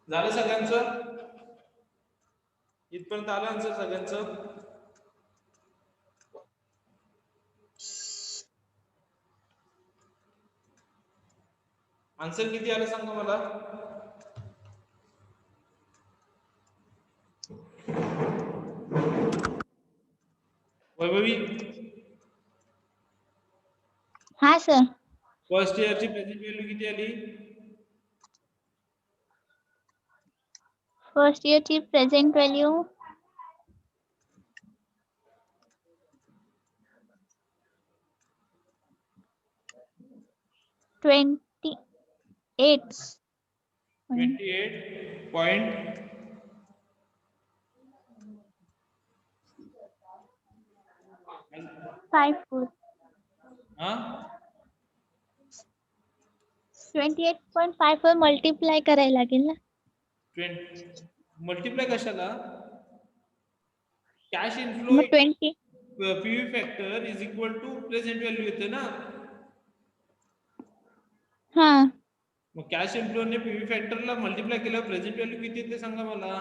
झालं सगळ्यांचं? इथपर्यंत आलं आन्सर सगळ्यांचं? आन्सर किती आलं सांगा मला. वैभवी, हा सर. फर्स्ट इयरची प्रेझेंट व्हॅल्यू किती आली? फर्स्ट इयरची प्रेझेंट व्हॅल्यू 28. 28 point 54. हा 28.54 मल्टिप्लाय करायला लागेल ना. 20 मल्टिप्लाय कशाला? कॅश इनफ्लो मग 20 PV factor is equal to present value येते ना. हा मग कॅश इनफ्लोने पीव्ही फॅक्टरला मल्टिप्लाय केल्यावर प्रेझेंट व्हॅल्यू किती येते सांगा मला.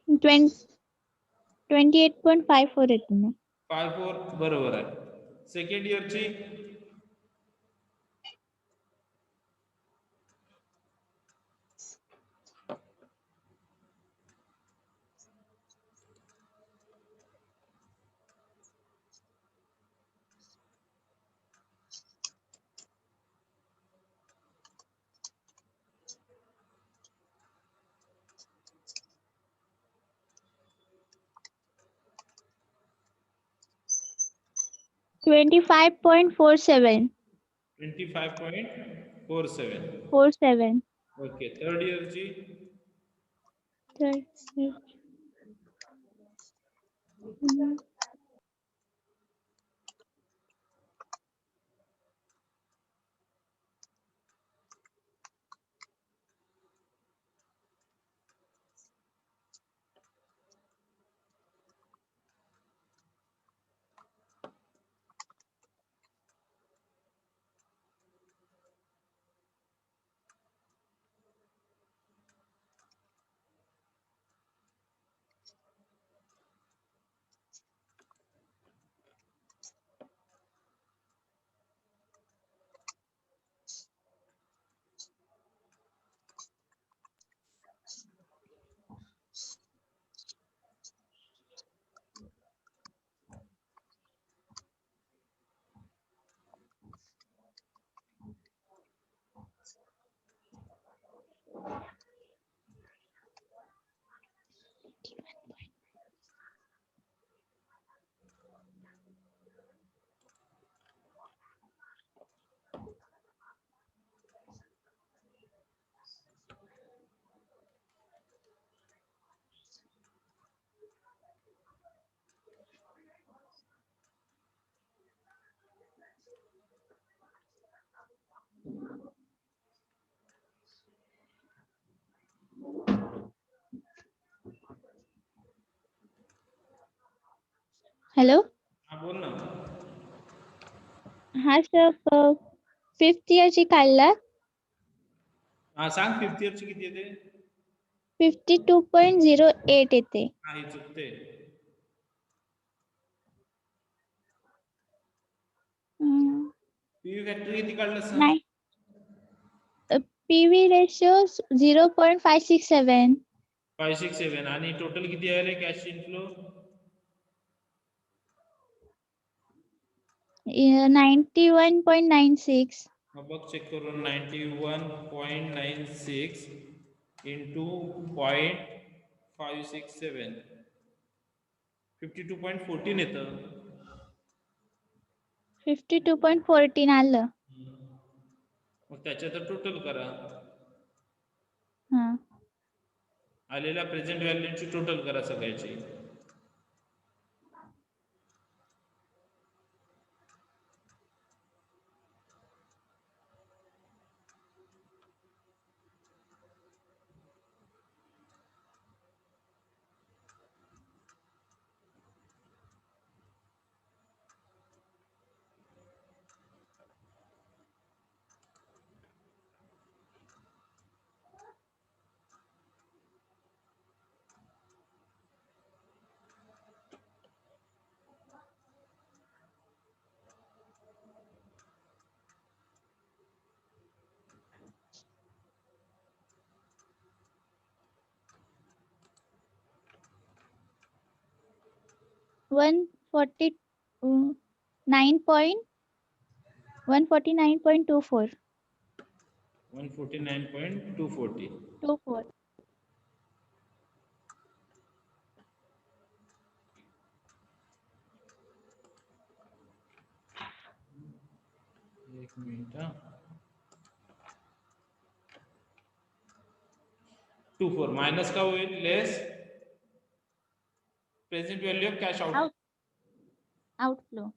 28.54 येतो मग. 54 बरोबर आहे. सेकंड इयरची 25.47. 25.47. 47. ओके. थर्ड इयरची तर 'हॅलो, हा बोल ना. हा सर 5th इयरची काढला. हा सांग. 5th इयरची किती येते? 52.08 येते. हा हे चुकते. पीव्ही फॅक्टर किती काढलं सांग? नाही पीव्ही रेशो 0.567. 567. आणि टोटल किती आहे कॅश इनफ्लो? 91.96. मग बघ चेक करून. 91.96 इंटू 0.567 52.14 येतं. 52.14 आलं. मग त्याच्यात टोटल करा. हा आलेल्या प्रेझेंट व्हॅल्यूची टोटल करा सगळ्याची. वन 149.24. 149.240. 24. एक मिनिट हा. 24 मायनस का होईल less present value of cash out. Outflow.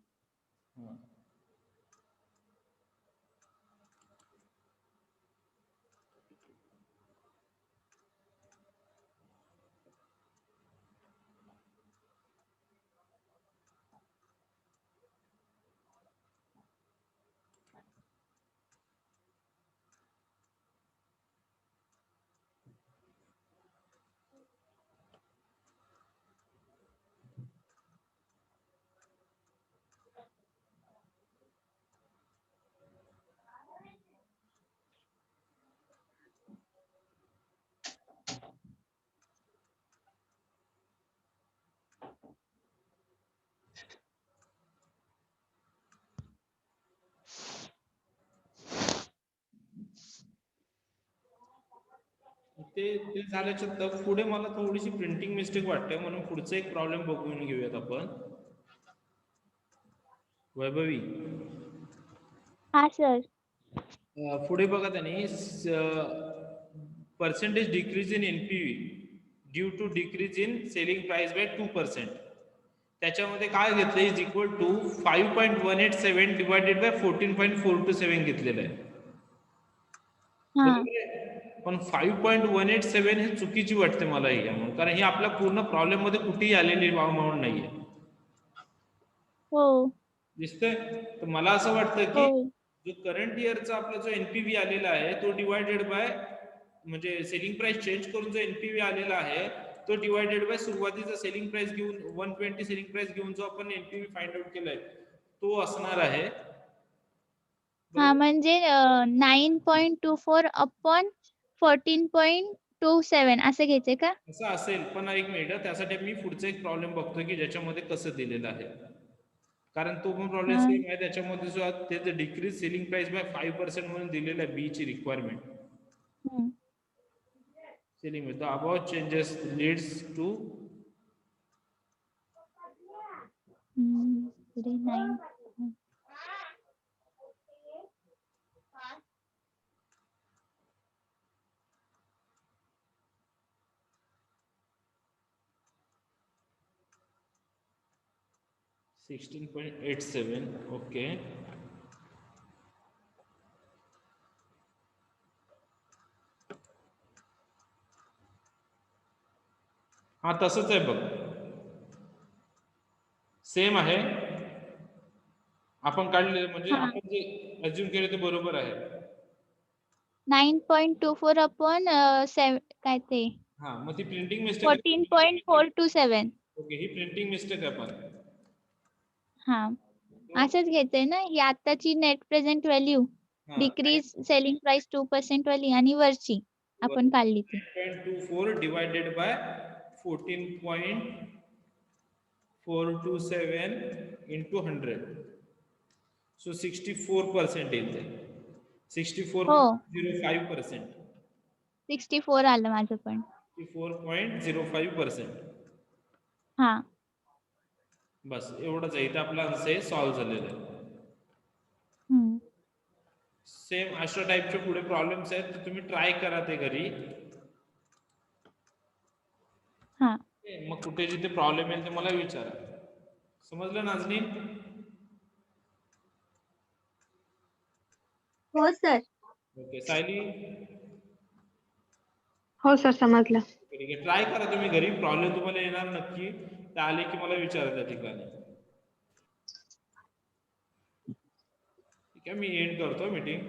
ते ते झाल्याच्या नंतर पुढे मला थोडीशी प्रिंटिंग मिस्टेक वाटते, म्हणून पुढचा एक प्रॉब्लेम बघून घेऊयात आपण. वैभवी हा सर. पुढे बघा त्यांनी percentage decrease in NPV due to decrease in selling price by 2%. त्याच्यामध्ये काय घेतलं is equal to 5.187 divided by 14.427 घेतलेलं आहे. हा. बरोबर आहे? पण 5.187 हे चुकीची वाटते मला ही अमाऊंट, कारण ही आपल्या पूर्ण प्रॉब्लेम मध्ये कुठेही आलेली अमाऊंट नाहीये. हो. दिसतंय? तर मला असं वाटतं की हो. जो करंट इयरचा आपला जो एनपीव्ही आलेला आहे तो डिवायडेड बाय म्हणजे सेलिंग प्राइस चेंज करून जो एनपीव्ही आलेला आहे तो डिवायडेड बाय सुरुवातीचा सेलिंग प्राइस घेऊन 120 सेलिंग प्राइस घेऊन जो आपण एनपीव्ही फाइंड आउट केलाय तो असणार आहे. हा म्हणजे 9.24 अपॉन 14.27 असं घ्यायचंय का? असं असेल, पण एक मिनिट त्यासाठी मी पुढचा एक प्रॉब्लेम बघतोय की ज्याच्यामध्ये कसं दिलेलं आहे, कारण तो पण प्रॉब्लेम हा. सेम आहे. त्याच्यामध्ये जो ते डिक्रीज सेलिंग प्राइस बाय 5% म्हणून दिलेलं आहे बी ची requirement. Hmm. Selling with the about changes leads to पुढे 9. $16.87. ओके. हा तसंच आहे बघ, सेम आहे. आपण काढले म्हणजे हा. आपण जे अज्युम केले ते बरोबर आहे. 9.24 अपॉन काय ते हा मग ती प्रिंटिंग मिस्टेक 14.427. ओके, ही प्रिंटिंग मिस्टेक आहे पण. हा असंच घ्यायचंय ना. ही आताची नेट प्रेझेंट व्हॅल्यू हा डिक्रीज सेलिंग प्राइस 2% वाली आणि वरची आपण काढली ती. 9.24 डिवायडेड बाय 14.427 into 100. So 64% येते. 64.05%. 64 आलं माझं पण. 64.05%. हा. बस एवढंच आहे. इथे आपला आन्सर सॉल्व्ह झालेलं आहे. हम्म. सेम अशा टाईपचे पुढे प्रॉब्लेम्स आहेत, तर तुम्ही ट्राय करा ते घरी. हा. मग कुठे जिथे प्रॉब्लेम येईल ते मला विचारा. समजलं नाजनी? हो सर. ओके. सायली? हो सर समजलं. ठीक आहे, ट्राय करा तुम्ही घरी. प्रॉब्लेम तुम्हाला येणार नक्की. ते आले की मला विचारा त्या ठिकाणी. ठीक आहे, मी एंड करतो मीटिंग.